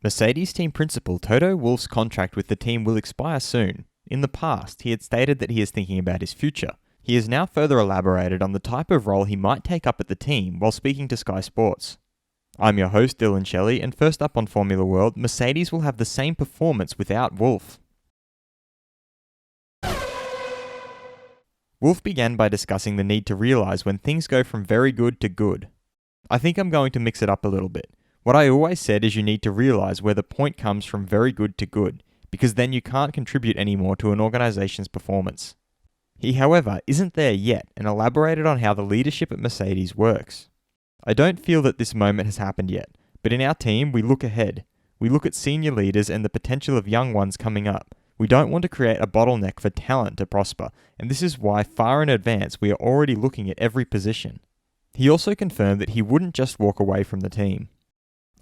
Mercedes team principal Toto Wolff's contract with the team will expire soon. In the past, he had stated that he is thinking about his future. He has now further elaborated on the type of role he might take up at the team while speaking to Sky Sports. I'm your host Dillon Shelley, and first up on Formula World, Mercedes will have the same performance without Wolff. Wolff began by discussing the need to realise when things go from very good to good. I think I'm going to mix it up a little bit. What I always said is you need to realise where the point comes from very good to good, because then you can't contribute anymore to an organisation's performance. He, however, isn't there yet and elaborated on how the leadership at Mercedes works. I don't feel that this moment has happened yet, but in our team we look ahead. We look at senior leaders and the potential of young ones coming up. We don't want to create a bottleneck for talent to prosper, and this is why far in advance we are already looking at every position. He also confirmed that he wouldn't just walk away from the team.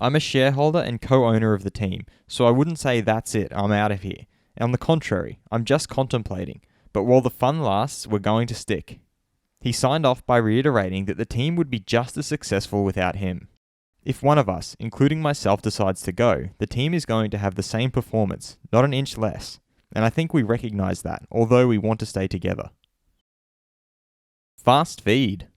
I'm a shareholder and co-owner of the team, so I wouldn't say that's it, I'm out of here. On the contrary, I'm just contemplating, but while the fun lasts, we're going to stick. He signed off by reiterating that the team would be just as successful without him. If one of us, including myself, decides to go, the team is going to have the same performance, not an inch less, and I think we recognise that, although we want to stay together. Fast feed.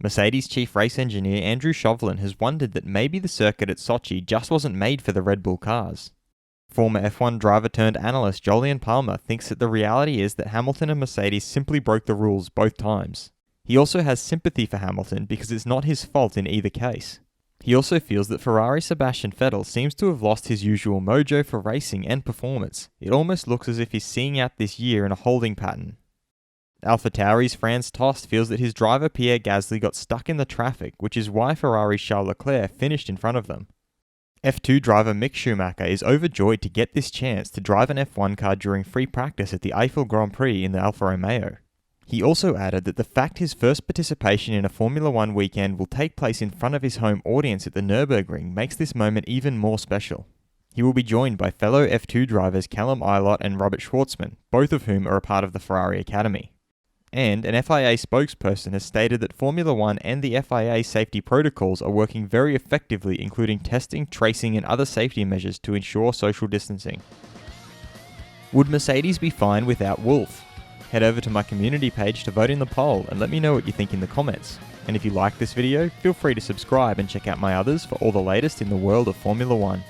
Mercedes chief race engineer Andrew Shovlin has wondered that maybe the circuit at Sochi just wasn't made for the Red Bull cars. Former F1 driver turned analyst Jolyon Palmer thinks that the reality is that Hamilton and Mercedes simply broke the rules both times. He also has sympathy for Hamilton because it's not his fault in either case. He also feels that Ferrari's Sebastian Vettel seems to have lost his usual mojo for racing and performance. It almost looks as if he's seeing out this year in a holding pattern. AlphaTauri's Franz Tost feels that his driver Pierre Gasly got stuck in the traffic, which is why Ferrari's Charles Leclerc finished in front of them. F2 driver Mick Schumacher is overjoyed to get this chance to drive an F1 car during free practice at the Eiffel Grand Prix in the Alfa Romeo. He also added that the fact his first participation in a Formula 1 weekend will take place in front of his home audience at the Nürburgring makes this moment even more special. He will be joined by fellow F2 drivers Callum Ilott and Robert Schwartzman, both of whom are a part of the Ferrari Academy. And an FIA spokesperson has stated that Formula 1 and the FIA safety protocols are working very effectively, including testing, tracing and other safety measures to ensure social distancing. Would Mercedes be fine without Wolff? Head over to my community page to vote in the poll and let me know what you think in the comments. And if you like this video, feel free to subscribe and check out my others for all the latest in the world of Formula 1.